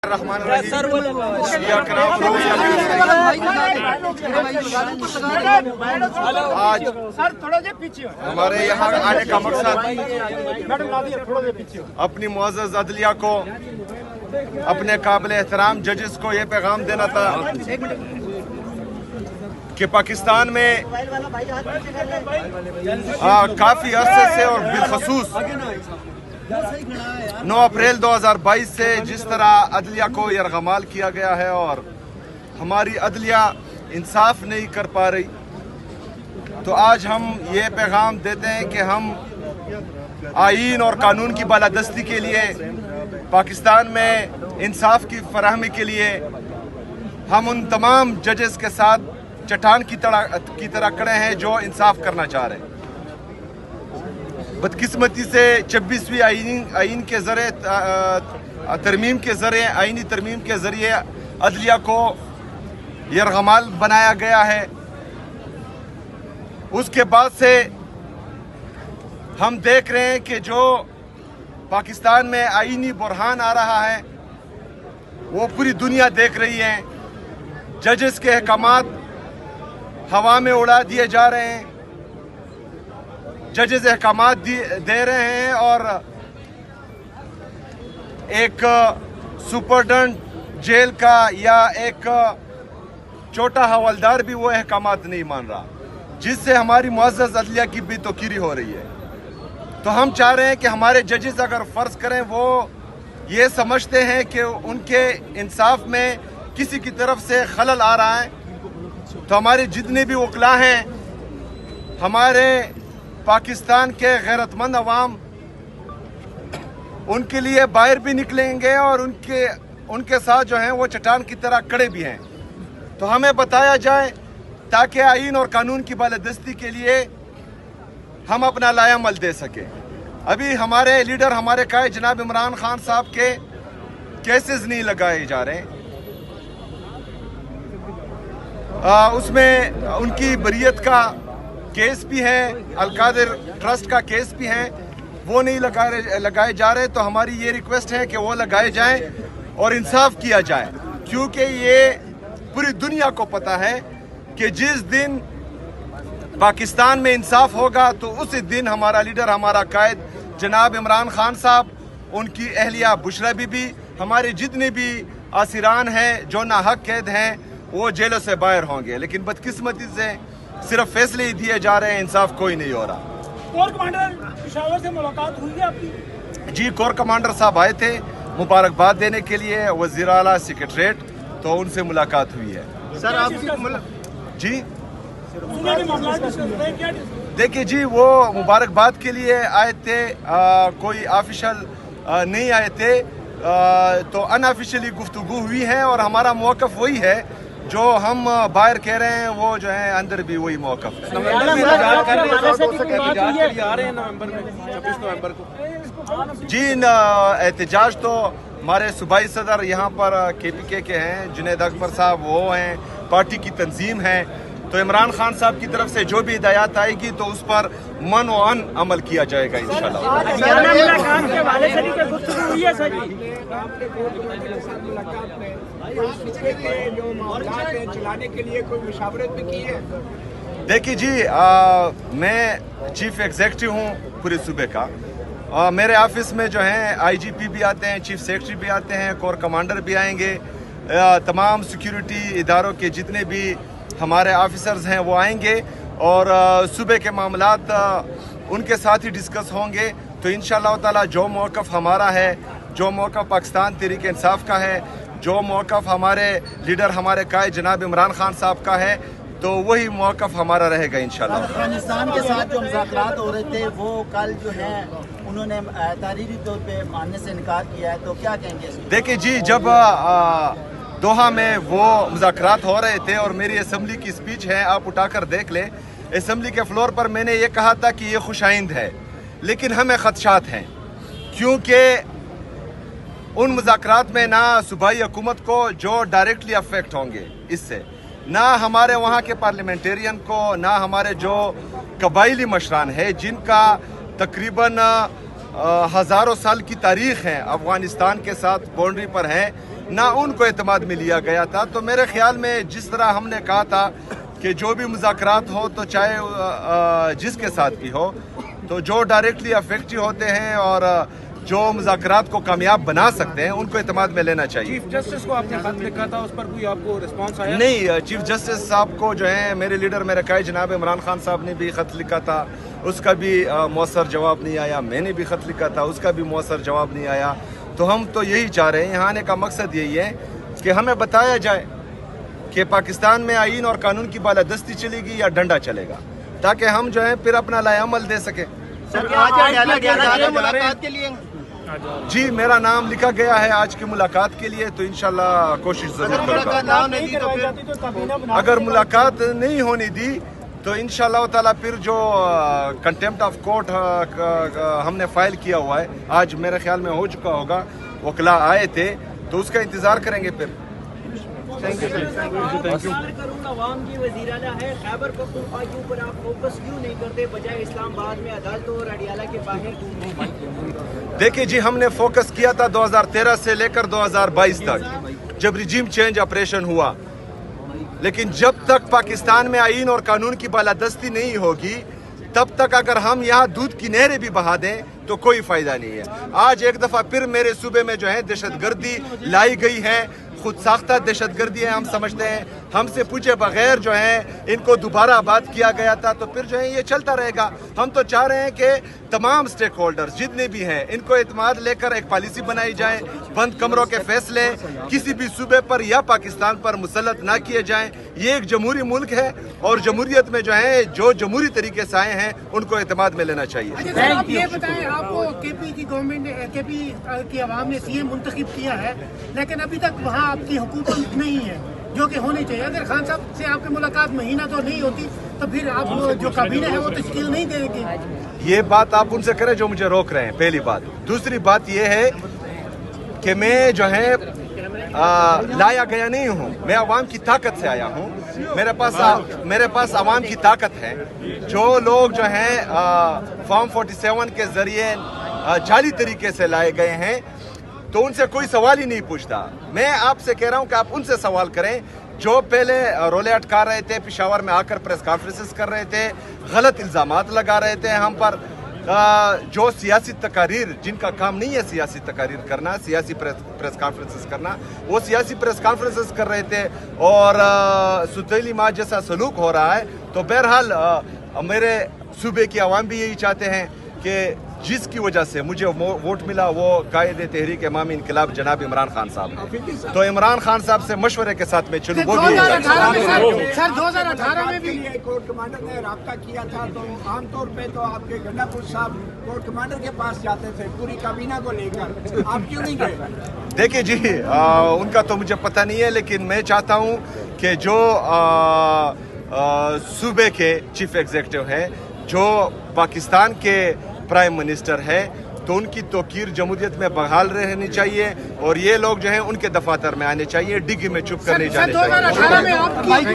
الرحمن الرحیم آج ہمارے یہاں آنے کا مقصد اپنی معزز عدلیہ کو، اپنے قابل احترام ججز کو یہ پیغام دینا تھا کہ پاکستان میں کافی عرصے سے اور بالخصوص 9 اپریل 2022 سے جس طرح عدلیہ کو یرغمال کیا گیا ہے اور ہماری عدلیہ انصاف نہیں کر پا رہی، تو آج ہم یہ پیغام دیتے ہیں کہ ہم آئین اور قانون کی بالادستی کے لیے، پاکستان میں انصاف کی فراہمی کے لیے ہم ان تمام ججز کے ساتھ چٹان کی طرح کھڑے ہیں جو انصاف کرنا چاہ رہے ہیں۔ بدقسمتی سے 26ویں آئین کے ذریعے آئینی ترمیم کے ذریعے عدلیہ کو یرغمال بنایا گیا ہے۔ اس کے بعد سے ہم دیکھ رہے ہیں کہ جو پاکستان میں آئینی بحران آ رہا ہے وہ پوری دنیا دیکھ رہی ہے۔ ججز کے احکامات ہوا میں اڑا دیے جا رہے ہیں، ججز احکامات دے رہے ہیں اور ایک سپرڈنٹ جیل کا یا ایک چھوٹا حوالدار بھی وہ احکامات نہیں مان رہا، جس سے ہماری معزز عدلیہ کی بھی توقیری ہو رہی ہے۔ تو ہم چاہ رہے ہیں کہ ہمارے ججز اگر فرض کریں وہ یہ سمجھتے ہیں کہ ان کے انصاف میں کسی کی طرف سے خلل آ رہا ہے، تو ہمارے جتنے بھی وکلاء ہیں، ہمارے پاکستان کے غیرت مند عوام ان کے لیے باہر بھی نکلیں گے اور ان کے ساتھ جو ہیں وہ چٹان کی طرح کھڑے بھی ہیں۔ تو ہمیں بتایا جائے تاکہ آئین اور قانون کی بالادستی کے لیے ہم اپنا لائحہ عمل دے سکیں۔ ابھی ہمارے لیڈر، ہمارے قائد جناب عمران خان صاحب کے کیسز نہیں لگائے جا رہے ہیں، اس میں ان کی بریت کا کیس بھی ہے، القادر ٹرسٹ کا کیس بھی ہے، وہ نہیں لگائے جا رہے۔ تو ہماری یہ ریکویسٹ ہے کہ وہ لگائے جائیں اور انصاف کیا جائے، کیونکہ یہ پوری دنیا کو پتہ ہے کہ جس دن پاکستان میں انصاف ہوگا تو اسی دن ہمارا لیڈر، ہمارا قائد جناب عمران خان صاحب، ان کی اہلیہ بشرا بی بی، ہمارے جتنے بھی اسیران ہیں جو ناحق قید ہیں وہ جیلوں سے باہر ہوں گے۔ لیکن بدقسمتی سے صرف فیصلے ہی دیے جا رہے ہیں، انصاف کوئی نہیں ہو رہا۔ کور کمانڈر پشاور سے ملاقات ہوئی ہے آپ کی؟ جی، کور کمانڈر صاحب آئے تھے مبارکباد دینے کے لیے، وزیر اعلیٰ سیکریٹریٹ، تو ان سے ملاقات ہوئی ہے۔ سر آپ کی جی دیکھیے جی، وہ مبارکباد کے لیے آئے تھے، کوئی آفیشل نہیں آئے تھے، تو ان آفیشلی گفتگو ہوئی ہے اور ہمارا موقف وہی ہے جو ہم باہر کہہ رہے ہیں، وہ جو ہے اندر بھی وہی موقف ہے۔ جی، احتجاج تو ہمارے صوبائی صدر یہاں پر KPK کے ہیں، جنید اکبر صاحب، وہ ہیں، پارٹی کی تنظیم ہے، تو عمران خان صاحب کی طرف سے جو بھی ہدایات آئے گی تو اس پر من و عن عمل کیا جائے گا انشاءاللہ۔ دیکھیے جی، میں چیف ایگزیکٹو ہوں پورے صوبے کا، میرے آفس میں جو ہیں IGP بھی آتے ہیں، چیف سیکرٹری بھی آتے ہیں، کور کمانڈر بھی آئیں گے، تمام سیکیورٹی اداروں کے جتنے بھی ہمارے آفیسرز ہیں وہ آئیں گے اور صوبے کے معاملات ان کے ساتھ ہی ڈسکس ہوں گے۔ تو انشاءاللہ تعالی جو موقف ہمارا ہے، جو موقف پاکستان تحریک انصاف کا ہے، جو موقف ہمارے لیڈر، ہمارے قائد جناب عمران خان صاحب کا ہے، تو وہی موقف ہمارا رہے گا انشاءاللہ۔ افغانستان کے ساتھ جو مذاکرات ہو رہے تھے وہ کل جو ہیں انہوں نے تحریری طور پہ ماننے سے انکار کیا ہے، تو کیا کہیں گے؟ دیکھیں جی، جب دوحہ میں وہ مذاکرات ہو رہے تھے اور میری اسمبلی کی سپیچ ہے، آپ اٹھا کر دیکھ لیں، اسمبلی کے فلور پر میں نے یہ کہا تھا کہ یہ خوش آئند ہے، لیکن ہمیں خدشات ہیں، کیونکہ ان مذاکرات میں نہ صوبائی حکومت کو جو ڈائریکٹلی افیکٹ ہوں گے اس سے، نہ ہمارے وہاں کے پارلیمنٹیرین کو، نہ ہمارے جو قبائلی مشران ہیں جن کا تقریباً ہزاروں سال کی تاریخ ہے، افغانستان کے ساتھ باؤنڈری پر ہیں، ना उनको एतमाद में लिया गया था। तो मेरे ख्याल में जिस तरह हमने कहा था कि जो भी मुज़ाकरात हो तो चाहे जिसके साथ भी हो, तो जो डायरेक्टली अफेक्टिव होते हैं और जो मुज़ाकरात को कामयाब बना सकते हैं उनको एतमाद में लेना चाहिए। चीफ जस्टिस को आपने खत लिखा था, उस पर कोई आपको रिस्पांस आया? नहीं, चीफ जस्टिस साहब को जो है मेरे लीडर मेरे कायद जनाब इमरान खान साहब ने भी ख़त लिखा था, उसका भी मौसर जवाब नहीं आया। मैंने भी ख़त लिखा था, उसका भी मौसर जवाब नहीं आया। तो हम तो यही चाह रहे हैं, यहाँ आने का मकसद यही है कि हमें बताया जाए कि पाकिस्तान में आईन और कानून की बालादस्ती चलेगी या डंडा चलेगा, ताकि हम जो है फिर अपना लाएअमल दे सकें। सर आज मुलाकात के लिए जी, मेरा नाम लिखा गया है आज की मुलाकात के लिए, तो इंशाल्लाह कोशिश जरूर करूंगा। अगर मुलाकात नहीं होने दी तो इंशाल्लाह ताला फिर जो कंटेम्प्ट ऑफ कोर्ट हमने फाइल किया हुआ है, आज मेरे ख्याल में हो चुका होगा, वकला आए थे, तो उसका इंतजार करेंगे फिर। Thank you. अवाम की वज़ीर-ए-आला है, खैबर पख्तूनख्वा के ऊपर आप फोकस क्यों नहीं करते, बजाय इस्लामाबाद में अदालतों और अडियाला के बाहर? देखिए जी, हमने फोकस किया था 2013 से लेकर 2022 तक, जब रिजीम चेंज ऑपरेशन हुआ। लेकिन जब तक पाकिस्तान में आईन और कानून की बालादस्ती नहीं होगी, तब तक अगर हम यहाँ दूध की नहरें भी बहा दें तो कोई फायदा नहीं है। आज एक दफा फिर मेरे सूबे में जो है दहशतगर्दी लाई गई है, खुद साख्ता दहशतगर्दी है। हम समझते हैं हमसे पूछे बगैर जो है इनको दोबारा आबाद किया गया था, तो फिर जो है ये चलता रहेगा। हम तो चाह रहे हैं कि तमाम स्टेक होल्डर्स जितने भी हैं इनको एतमाद लेकर एक पॉलिसी बनाई जाए, बंद कमरों के फैसले किसी भी सूबे पर या पाकिस्तान पर मुसल्लत ना किए जाएं। ये एक जमहूरी मुल्क है और जमहूरियत में जो है जो जमहूरी तरीके से आए हैं उनको एतमाद में लेना चाहिए। अच्छा, आप ये बताएं, आपको केपी की गवर्नमेंट ने, केपी की आवाम ने सीएम मुंतखब किया है, लेकिन अभी तक वहाँ आपकी हुकूमत नहीं है जो कि होनी चाहिए। अगर खान साहब से आपकी मुलाकात महीना तो नहीं होती तो फिर आप जो काबीना है वो तश्कील नहीं देंगे। ये बात आप उनसे करें जो मुझे रोक रहे हैं, पहली बात। दूसरी बात ये है कि मैं जो है लाया गया नहीं हूँ, मैं आवाम की ताकत से आया हूँ। मेरे पास आवाम की ताकत है। जो लोग जो हैं फॉर्म 47 के जरिए जाली तरीके से लाए गए हैं, तो उनसे कोई सवाल ही नहीं पूछता। मैं आपसे कह रहा हूं कि आप उनसे सवाल करें जो पहले रोले अटका रहे थे, पेशावर में आकर प्रेस कॉन्फ्रेंसेस कर रहे थे, गलत इल्जामात लगा रहे थे हम पर, जो सियासी तकारीर, जिनका काम नहीं है सियासी तकारीर करना, सियासी प्रेस कॉन्फ्रेंसेस करना, वो सियासी प्रेस कॉन्फ्रेंसेस कर रहे थे और सुतैली माँ जैसा सलूक हो रहा है। तो बहरहाल मेरे सूबे की आवाम भी यही चाहते हैं कि जिसकी वजह से मुझे वोट मिला वो कायद तहरीक इमामी इनकलाब जनाब इमरान खान साहब है। तो इमरान खान साहब से मशवरे के साथ में चलूँ। वो भी 2018 में भी कोर्ट कमांडर ने रब्ता किया था, तो आमतौर पे तो आपके गंडापुर साहब कोर्ट कमांडर के पास जाते थे पूरी काबीना को लेकर, आप क्यों नहीं गए? देखिए जी, उनका तो मुझे पता नहीं है, लेकिन मैं चाहता हूँ कि जो सूबे के चीफ एग्जीक्यूटिव हैं, जो पाकिस्तान के प्राइम मिनिस्टर है, तो उनकी तौकीर जमहूरियत में बहाल रहनी चाहिए और ये लोग जो हैं उनके दफातर में आने चाहिए, डिग्गी में चुप कर नहीं जाने चाहिए।